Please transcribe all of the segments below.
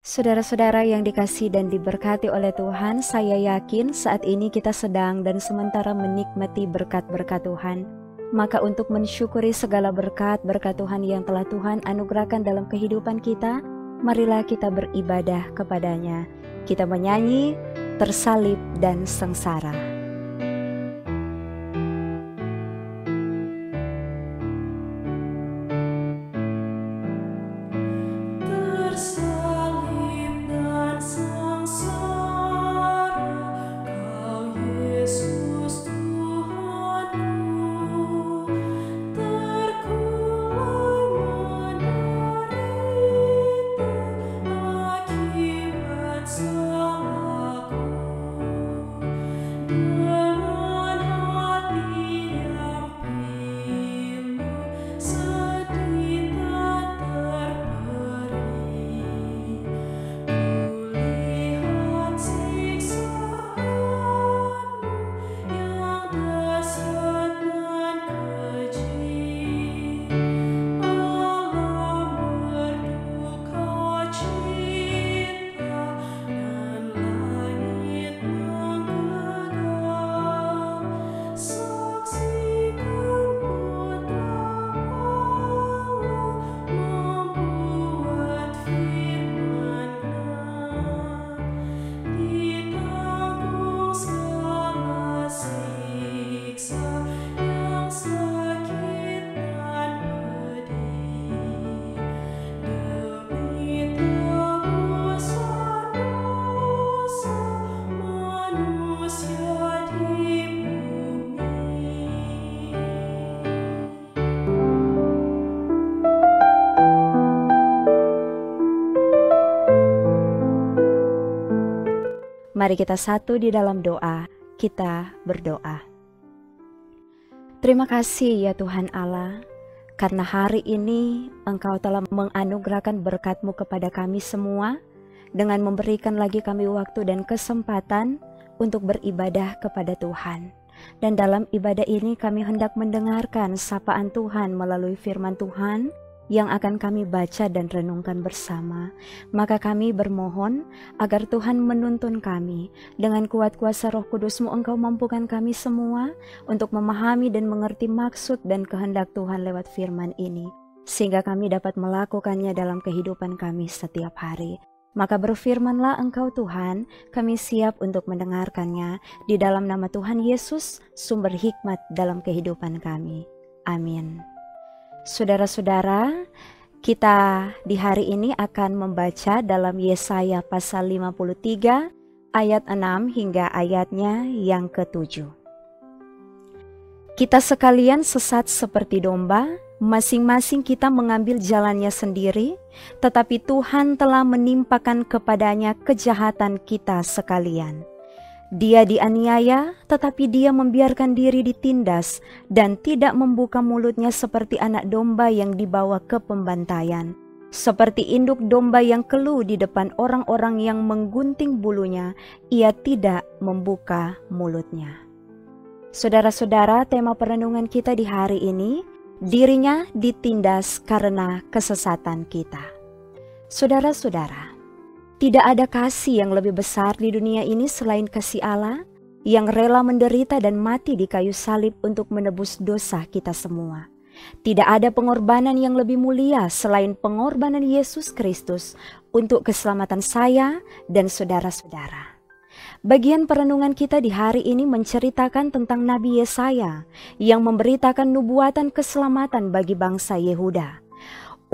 Saudara-saudara yang dikasihi dan diberkati oleh Tuhan, saya yakin saat ini kita sedang dan sementara menikmati berkat-berkat Tuhan. Maka untuk mensyukuri segala berkat-berkat Tuhan yang telah Tuhan anugerahkan dalam kehidupan kita, marilah kita beribadah kepadanya. Kita menyanyi, tersalib dan sengsara. Mari kita satu di dalam doa, kita berdoa. Terima kasih ya Tuhan Allah, karena hari ini Engkau telah menganugerahkan berkat-Mu kepada kami semua, dengan memberikan lagi kami waktu dan kesempatan untuk beribadah kepada Tuhan. Dan dalam ibadah ini kami hendak mendengarkan sapaan Tuhan melalui firman Tuhan, yang akan kami baca dan renungkan bersama. Maka kami bermohon agar Tuhan menuntun kami. Dengan kuat kuasa Roh Kudus-Mu Engkau mampukan kami semua untuk memahami dan mengerti maksud dan kehendak Tuhan lewat firman ini, sehingga kami dapat melakukannya dalam kehidupan kami setiap hari. Maka berfirmanlah Engkau Tuhan, kami siap untuk mendengarkannya. Di dalam nama Tuhan Yesus, sumber hikmat dalam kehidupan kami. Amin. Saudara-saudara, kita di hari ini akan membaca dalam Yesaya pasal 53 ayat 6 hingga ayatnya yang ke-7. Kita sekalian sesat seperti domba, masing-masing kita mengambil jalannya sendiri, tetapi Tuhan telah menimpakan kepadanya kejahatan kita sekalian. Dia dianiaya, tetapi dia membiarkan diri ditindas dan tidak membuka mulutnya seperti anak domba yang dibawa ke pembantaian. Seperti induk domba yang keluh di depan orang-orang yang menggunting bulunya, ia tidak membuka mulutnya. Saudara-saudara, tema perenungan kita di hari ini, dirinya ditindas karena kesesatan kita. Saudara-saudara, tidak ada kasih yang lebih besar di dunia ini selain kasih Allah yang rela menderita dan mati di kayu salib untuk menebus dosa kita semua. Tidak ada pengorbanan yang lebih mulia selain pengorbanan Yesus Kristus untuk keselamatan saya dan saudara-saudara. Bagian perenungan kita di hari ini menceritakan tentang Nabi Yesaya yang memberitakan nubuatan keselamatan bagi bangsa Yehuda.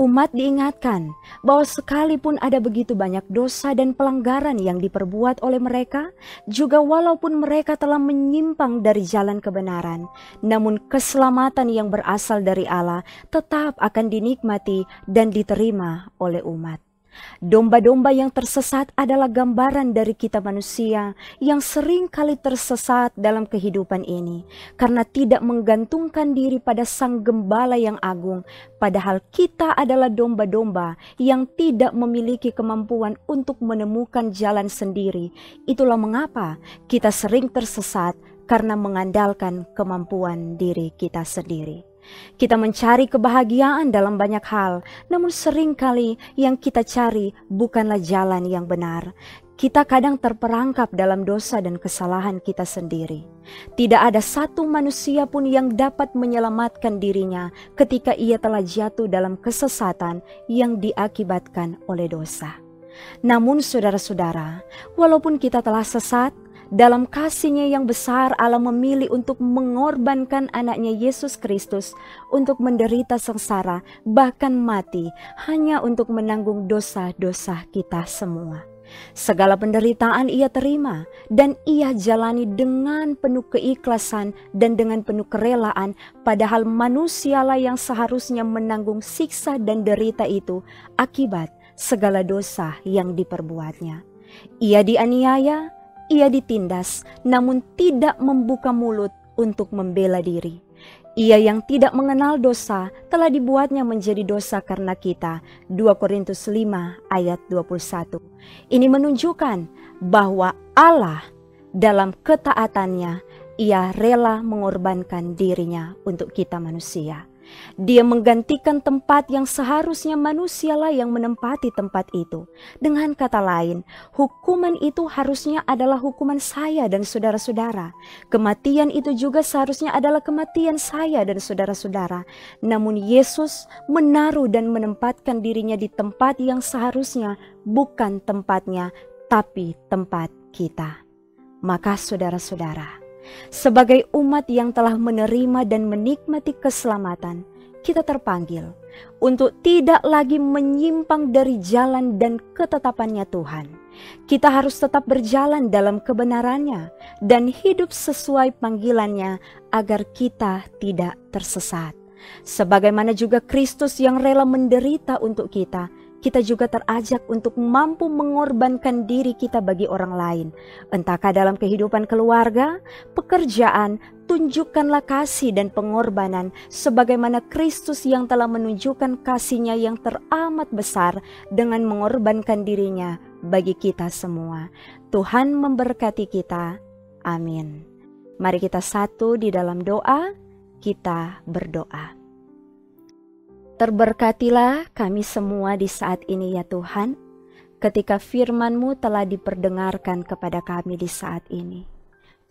Umat diingatkan bahwa sekalipun ada begitu banyak dosa dan pelanggaran yang diperbuat oleh mereka, juga walaupun mereka telah menyimpang dari jalan kebenaran, namun keselamatan yang berasal dari Allah tetap akan dinikmati dan diterima oleh umat. Domba-domba yang tersesat adalah gambaran dari kita manusia yang sering kali tersesat dalam kehidupan ini karena tidak menggantungkan diri pada Sang Gembala yang agung, padahal kita adalah domba-domba yang tidak memiliki kemampuan untuk menemukan jalan sendiri. Itulah mengapa kita sering tersesat karena mengandalkan kemampuan diri kita sendiri. Kita mencari kebahagiaan dalam banyak hal, namun seringkali yang kita cari bukanlah jalan yang benar. Kita kadang terperangkap dalam dosa dan kesalahan kita sendiri. Tidak ada satu manusia pun yang dapat menyelamatkan dirinya ketika ia telah jatuh dalam kesesatan yang diakibatkan oleh dosa. Namun saudara-saudara, walaupun kita telah sesat, dalam kasih-Nya yang besar Allah memilih untuk mengorbankan anaknya Yesus Kristus untuk menderita sengsara bahkan mati hanya untuk menanggung dosa-dosa kita semua. Segala penderitaan ia terima dan ia jalani dengan penuh keikhlasan dan dengan penuh kerelaan, padahal manusialah yang seharusnya menanggung siksa dan derita itu akibat segala dosa yang diperbuatnya. Ia dianiaya, ia ditindas, namun tidak membuka mulut untuk membela diri. Ia yang tidak mengenal dosa telah dibuatnya menjadi dosa karena kita. 2 Korintus 5 ayat 21. Ini menunjukkan bahwa Allah dalam ketaatannya, ia rela mengorbankan dirinya untuk kita manusia. Dia menggantikan tempat yang seharusnya manusialah yang menempati tempat itu. Dengan kata lain, hukuman itu harusnya adalah hukuman saya dan saudara-saudara. Kematian itu juga seharusnya adalah kematian saya dan saudara-saudara. Namun Yesus menaruh dan menempatkan dirinya di tempat yang seharusnya bukan tempatnya, tapi tempat kita. Maka saudara-saudara, sebagai umat yang telah menerima dan menikmati keselamatan, kita terpanggil untuk tidak lagi menyimpang dari jalan dan ketetapannya Tuhan. Kita harus tetap berjalan dalam kebenarannya dan hidup sesuai panggilannya agar kita tidak tersesat. Sebagaimana juga Kristus yang rela menderita untuk kita juga terajak untuk mampu mengorbankan diri kita bagi orang lain. Entahkah dalam kehidupan keluarga, pekerjaan, tunjukkanlah kasih dan pengorbanan sebagaimana Kristus yang telah menunjukkan kasih-Nya yang teramat besar dengan mengorbankan dirinya bagi kita semua. Tuhan memberkati kita. Amin. Mari kita satu di dalam doa, kita berdoa. Terberkatilah kami semua di saat ini ya Tuhan, ketika firman-Mu telah diperdengarkan kepada kami di saat ini.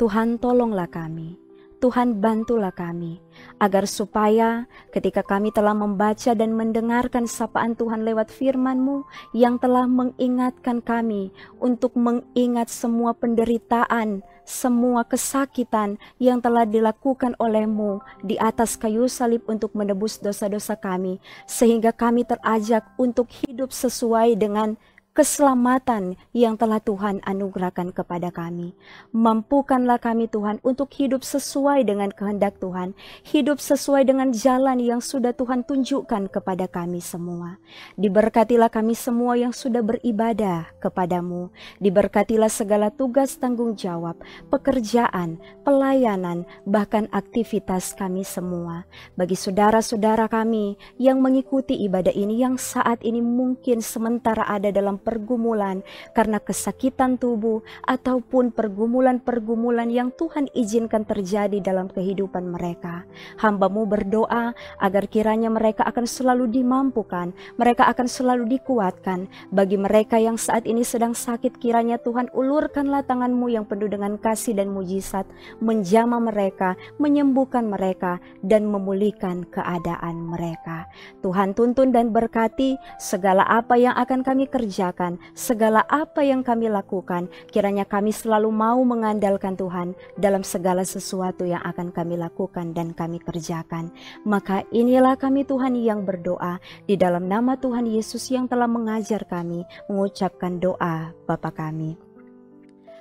Tuhan tolonglah kami, Tuhan bantulah kami, agar supaya ketika kami telah membaca dan mendengarkan sapaan Tuhan lewat firman-Mu yang telah mengingatkan kami untuk mengingat semua penderitaan, semua kesakitan yang telah dilakukan oleh-Mu di atas kayu salib untuk menebus dosa-dosa kami, sehingga kami terajak untuk hidup sesuai dengan keselamatan yang telah Tuhan anugerahkan kepada kami. Mampukanlah kami Tuhan untuk hidup sesuai dengan kehendak Tuhan, hidup sesuai dengan jalan yang sudah Tuhan tunjukkan kepada kami semua. Diberkatilah kami semua yang sudah beribadah kepada-Mu, diberkatilah segala tugas tanggung jawab, pekerjaan, pelayanan, bahkan aktivitas kami semua. Bagi saudara-saudara kami yang mengikuti ibadah ini, yang saat ini mungkin sementara ada dalam pergumulan karena kesakitan tubuh ataupun pergumulan-pergumulan yang Tuhan izinkan terjadi dalam kehidupan mereka. Hamba-Mu berdoa agar kiranya mereka akan selalu dimampukan, mereka akan selalu dikuatkan. Bagi mereka yang saat ini sedang sakit, kiranya Tuhan ulurkanlah tangan-Mu yang penuh dengan kasih dan mujizat, menjamah mereka, menyembuhkan mereka, dan memulihkan keadaan mereka. Tuhan tuntun dan berkati segala apa yang akan kami kerjakan, segala apa yang kami lakukan. Kiranya kami selalu mau mengandalkan Tuhan dalam segala sesuatu yang akan kami lakukan dan kami kerjakan. Maka inilah kami Tuhan yang berdoa di dalam nama Tuhan Yesus yang telah mengajar kami mengucapkan doa Bapa kami.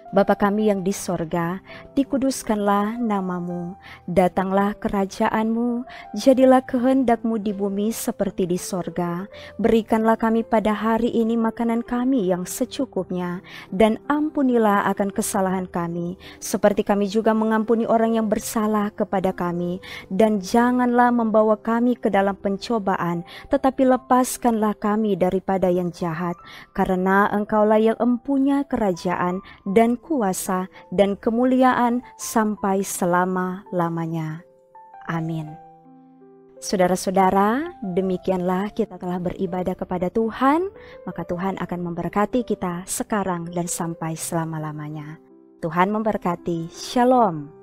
Bapa kami yang di sorga, dikuduskanlah nama-Mu, datanglah kerajaan-Mu, jadilah kehendak-Mu di bumi seperti di sorga. Berikanlah kami pada hari ini makanan kami yang secukupnya, dan ampunilah akan kesalahan kami, seperti kami juga mengampuni orang yang bersalah kepada kami. Dan janganlah membawa kami ke dalam pencobaan, tetapi lepaskanlah kami daripada yang jahat, karena Engkaulah yang empunya kerajaan dan kuasa dan kemuliaan sampai selama-lamanya. Amin. Saudara-saudara, demikianlah kita telah beribadah kepada Tuhan, maka Tuhan akan memberkati kita sekarang dan sampai selama-lamanya. Tuhan memberkati. Shalom.